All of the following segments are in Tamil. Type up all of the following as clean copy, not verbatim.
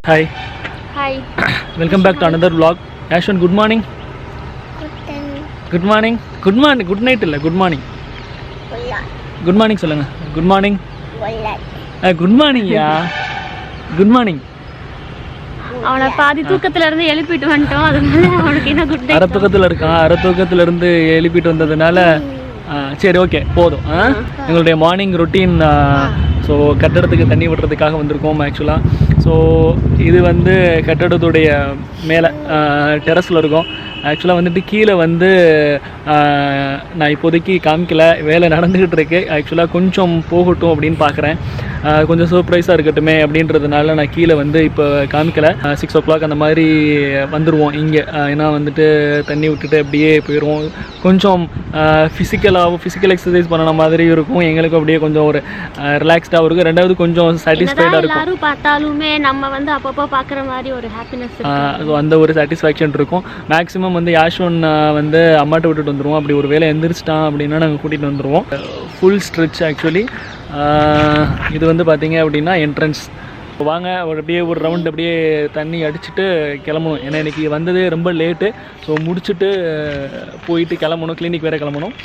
Hi. Hi. Welcome back to another vlog. Ashwin, good morning. Good morning. Good morning. Good night illa. Good morning. Good morning சொல்லுங்க. Good morning. Good morning யா. Good morning. அவனை பாதி தூக்கத்துல இருந்து எழுப்பிட்டு வந்துட்டோம். அதனால அவனுக்கு என்ன குட் நைட். அரை தூக்கத்துல இருக்கான். அரை தூக்கத்துல இருந்து எழுப்பிட்டு வந்ததுனால சரி ஓகே போதும். எங்களுடைய மார்னிங் ரொட்டீன். ஸோ கட்டடத்துக்கு தண்ணி விடுறதுக்காக வந்திருக்கோம் ஆக்சுவலாக. ஸோ இது வந்து கட்டடத்துடைய மேலே டெரஸில் இருக்கும். ஆக்சுவலாக வந்துட்டு கீழே வந்து நான் இப்போதைக்கு காமிக்கல, வேலை நடந்துக்கிட்டு இருக்கு. ஆக்சுவலாக கொஞ்சம் போகட்டும் அப்படின்னு பார்க்குறேன். கொஞ்சம் சர்ப்ரைஸாக இருக்கட்டுமே அப்படின்றதுனால நான் கீழே வந்து இப்போ காமிக்கலை. 6 o'clock அந்த மாதிரி வந்துடுவோம் இங்கே. ஏன்னா வந்துட்டு தண்ணி விட்டுட்டு அப்படியே போயிடுவோம். கொஞ்சம் ஃபிசிக்கல் எக்ஸசைஸ் பண்ணன மாதிரி இருக்கும் எங்களுக்கு. அப்படியே கொஞ்சம் ஒரு ரிலாக்ஸ்டாக இருக்கும். ரெண்டாவது கொஞ்சம் சாட்டிஸ்ஃபைடாக இருக்கும். எல்லாரும் பார்த்தாலுமே நம்ம வந்து அப்பப்போ பார்க்குற மாதிரி ஒரு ஹாப்பினஸ். ஸோ அந்த ஒரு சாட்டிஸ்ஃபேக்ஷன் இருக்கும். மேக்ஸிமம் வந்து யாஷ்வன் வந்து அம்மாட்ட விட்டுட்டு வந்துடுவோம். அப்படி ஒரு வேலை எந்திரிச்சிட்டான் அப்படின்னா நாங்கள் கூட்டிகிட்டு வந்துடுவோம். Full stretch actually. இது வந்து பார்த்தீங்க அப்படின்னா என்ட்ரன்ஸ். வாங்க அப்படியே ஒரு ரவுண்ட் அப்படியே தண்ணி அடிச்சுட்டு கிளம்பணும். ஏன்னா இன்றைக்கி வந்தது ரொம்ப லேட்டு. ஸோ முடிச்சுட்டு போயிட்டு கிளம்பணும். கிளினிக் வேறு கிளம்பணும்.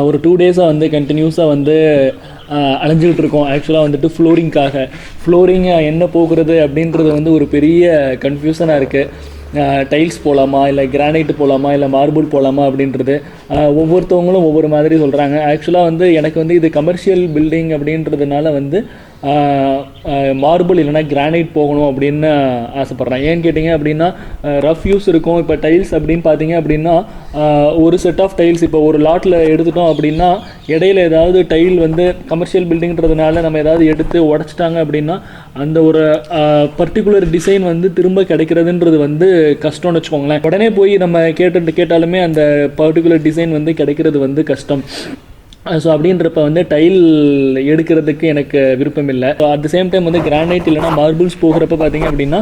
ஒரு 2 days வந்து கண்டினியூஸாக வந்து அலைஞ்சிக்கிட்டு இருக்கோம். ஆக்சுவலாக வந்துட்டு ஃப்ளோரிங் என்ன போகிறது அப்படின்றது வந்து ஒரு பெரிய கன்ஃபியூஷனாக இருக்குது. டைல்ஸ் போகலாமா, இல்லை கிரானைட்டு போகலாமா, இல்லை மார்பிள் போகலாமா அப்படின்றது ஒவ்வொருத்தவங்களும் ஒவ்வொரு மாதிரி சொல்கிறாங்க. ஆக்சுவலாக வந்து எனக்கு வந்து இது கமர்ஷியல் பில்டிங் அப்படின்றதுனால வந்து மார்பிள் இல்லைனா கிரானைட் போகணும் அப்படின்னு ஆசைப்பட்றேன். ஏன்னு கேட்டிங்க அப்படின்னா ரஃப் யூஸ் இருக்கும். இப்போ டைல்ஸ் அப்படின்னு பார்த்தீங்க அப்படின்னா ஒரு செட் ஆஃப் டைல்ஸ் இப்போ ஒரு லாட்டில் எடுத்துட்டோம் அப்படின்னா இடையில ஏதாவது டைல் வந்து கமர்ஷியல் பில்டிங்கிறதுனால நம்ம ஏதாவது எடுத்து உடச்சிட்டாங்க அப்படின்னா அந்த ஒரு பர்டிகுலர் டிசைன் வந்து திரும்ப கிடைக்கிறதுன்றது வந்து கஷ்டம்னு வச்சுக்கோங்களேன். உடனே போய் நம்ம கேட்டாலுமே அந்த பர்டிகுலர் டிசைன் வந்து கிடைக்கிறது வந்து கஷ்டம். ஸோ அப்படின்றப்ப வந்து டைல் எடுக்கிறதுக்கு எனக்கு விருப்பம் இல்லை. So at the same time வந்து கிரானைட் இல்லைனா மார்பிள்ஸ் போகிறப்ப பார்த்தீங்க அப்படின்னா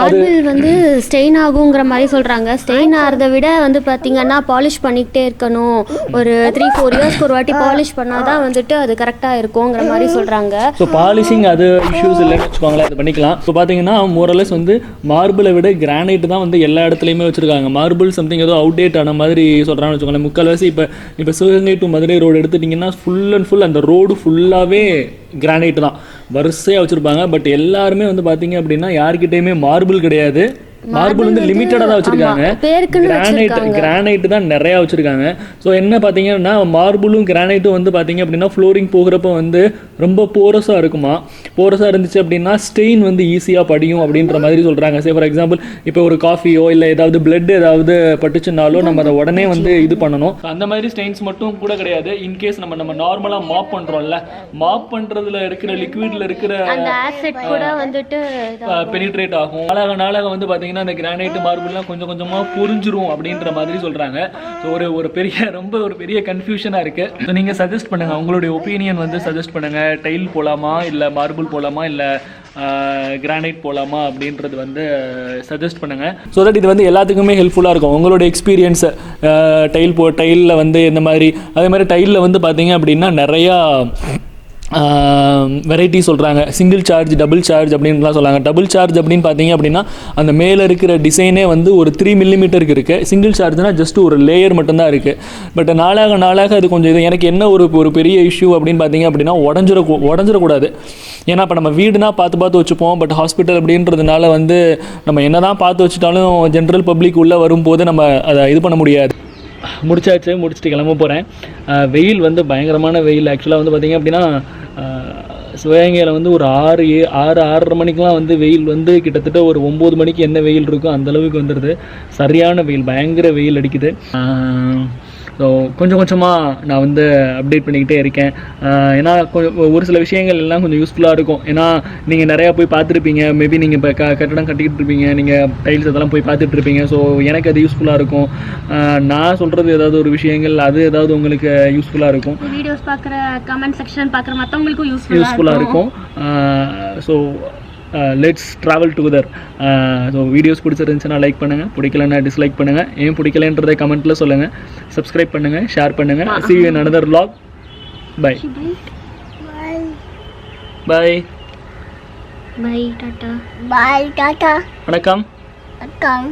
அது வந்து ஸ்டெயின் ஆகுங்கிற மாதிரி சொல்கிறாங்க. ஸ்டெயின் ஆகிறத விட வந்து பார்த்தீங்கன்னா பாலிஷ் பண்ணிக்கிட்டே இருக்கணும். ஒரு 3-4 இயர்ஸ்க்கு ஒரு வாட்டி பாலிஷ் பண்ணால் தான் வந்துட்டு அது கரெக்டாக இருக்குங்கிற மாதிரி சொல்கிறாங்க. ஸோ பாலிஷிங் அது இஷ்யூஸ் இல்லைன்னு வச்சுக்கோங்களேன், அது பண்ணிக்கலாம். ஸோ பார்த்தீங்கன்னா மோரலஸ் வந்து மார்பிளை விட கிரானைட் தான் வந்து எல்லா இடத்துலையுமே வச்சுருக்காங்க. மார்பிள் சம்திங் ஏதோ அவுடேட் ஆன மாதிரி சொல்கிறாங்கன்னு வச்சுக்கோங்களேன். முக்கால்வாசி இப்போ சிவகங்கை டு மதுரை ரோடு எடுத்துட்டிங்கன்னா ஃபுல் அண்ட் ஃபுல் அந்த ரோடு ஃபுல்லாகவே கிரானைட் தான் வரிசையாக வச்சுருப்பாங்க. பட் எல்லாருமே வந்து பார்த்தீங்க அப்படின்னா யார்கிட்டையுமே மார்பிள் கிடையாது. மார்பிள் வந்து லிமிட்டடாக தான் வச்சுருக்காங்க. கிரானைட் தான் நிறையா வச்சுருக்காங்க. ஸோ என்ன பார்த்தீங்கன்னா மார்பிளும் கிரானைட்டும் வந்து பார்த்தீங்க அப்படின்னா ஃப்ளோரிங் போகிறப்ப வந்து ரொம்ப போரஸாக இருக்குமா. போரஸாக இருந்துச்சு அப்படின்னா ஸ்டெயின் வந்து ஈஸியாக படியும் அப்படின்ற மாதிரி சொல்கிறாங்க. சே ஃபார் எக்ஸாம்பிள் இப்போ ஒரு காஃபியோ இல்லை ஏதாவது பிளட் ஏதாவது பட்டுச்சுனாலோ நம்ம அதை உடனே வந்து இது பண்ணணும். அந்த மாதிரி ஸ்டெயின்ஸ் மட்டும் கூட கிடையாது. இன்கேஸ் நம்ம நார்மலாக மாப் பண்ணுறோம்ல, மாப் பண்ணுறதுல இருக்கிற லிக்விடில் இருக்கிற பெனிட்ரேட் ஆகும். நாளாக வந்து பார்த்தீங்கன்னா அந்த கிரானைட் மார்பிள்லாம் கொஞ்சம் கொஞ்சமாக புரிஞ்சிரும் அப்படின்ற மாதிரி சொல்கிறாங்க. ஸோ ஒரு பெரிய கன்ஃபியூஷனாக இருக்குது. ஸோ நீங்கள் சஜஸ்ட் பண்ணுங்கள், உங்களுடைய ஒப்பீனியன் வந்து சஜஸ்ட் பண்ணுங்கள். டைல் போகலாமா, இல்லை மார்பிள் போகலாமா, இல்லை கிரானைட் போகலாமா அப்படின்றது வந்து சஜஸ்ட் பண்ணுங்கள். ஸோ தட் இது வந்து எல்லாத்துக்குமே ஹெல்ப்ஃபுல்லாக இருக்கும். உங்களோட எக்ஸ்பீரியன்ஸை டைலில் வந்து இந்த மாதிரி அதே மாதிரி டைலில் வந்து பார்த்தீங்க அப்படின்னா நிறையா வெரைட்டி சொல்கிறாங்க. சிங்கிள் சார்ஜ், டபுள் சார்ஜ் அப்படின்லாம் சொல்கிறாங்க. டபுள் சார்ஜ் அப்படின்னு பார்த்தீங்க அப்படின்னா அந்த மேலே இருக்கிற டிசைனே வந்து ஒரு 3 மில்லிமீட்டருக்கு இருக்குது. சிங்கிள் சார்ஜ்னால் ஜஸ்ட் ஒரு லேயர் மட்டும்தான் இருக்குது. பட் நாளாக அது கொஞ்சம் இது எனக்கு என்ன ஒரு பெரிய இஷ்யூ அப்படின்னு பார்த்தீங்க அப்படின்னா உடஞ்சிடக்கூடாது. ஏன்னா இப்போ நம்ம வீடுனா பார்த்து வச்சுப்போம். பட் ஹாஸ்பிட்டல் அப்படின்றதுனால வந்து நம்ம என்ன தான் பார்த்து வச்சுட்டாலும் ஜென்ரல் பப்ளிக் உள்ளே வரும்போது நம்ம அதை இது பண்ண முடியாது. முடிச்சுட்டு கிளம்ப போகிறேன். வெயில் வந்து பயங்கரமான வெயில். ஆக்சுவலாக வந்து பார்த்திங்க அப்படின்னா சிவகங்கையில் வந்து ஒரு 6:30 மணிக்கெலாம் வந்து வெயில் வந்து கிட்டத்தட்ட ஒரு 9 மணிக்கு என்ன வெயில் இருக்கோ அந்தளவுக்கு வந்துடுது. சரியான வெயில், பயங்கர வெயில் அடிக்குது. ஸோ கொஞ்சம் கொஞ்சமாக நான் வந்து அப்டேட் பண்ணிக்கிட்டே இருக்கேன். ஏன்னா ஒரு சில விஷயங்கள் எல்லாம் கொஞ்சம் யூஸ்ஃபுல்லாக இருக்கும். ஏன்னா நீங்கள் நிறையா போய் பார்த்துருப்பீங்க, மேபி நீங்கள் இப்போ கட்டடம் கட்டிக்கிட்டு இருப்பீங்க, நீங்கள் டைல்ஸ் அதெல்லாம் போய் பார்த்துட்டு இருப்பீங்க. ஸோ எனக்கு அது யூஸ்ஃபுல்லாக இருக்கும். நான் சொல்கிறது ஏதாவது ஒரு விஷயங்கள் அது ஏதாவது உங்களுக்கு யூஸ்ஃபுல்லாக இருக்கும். வீடியோஸ் பார்க்குற கமெண்ட் செக்ஷன் பார்க்குற மற்றவங்களுக்கும் யூஸ்ஃபுல்லாக இருக்கும். So let's travel together. So videos பிடிச்சிருந்துச்சுன்னா லைக் பண்ணுங்கள், பிடிக்கலன்னா டிஸ்லைக் பண்ணுங்கள். ஏன் பிடிக்கலன்றதை கமெண்ட்டில் சொல்லுங்கள். சப்ஸ்கிரைப் பண்ணுங்கள், ஷேர் பண்ணுங்கள். See you in another vlog. Bye. Bye. Bye, tata. Bye, tata. வணக்கம். Welcome.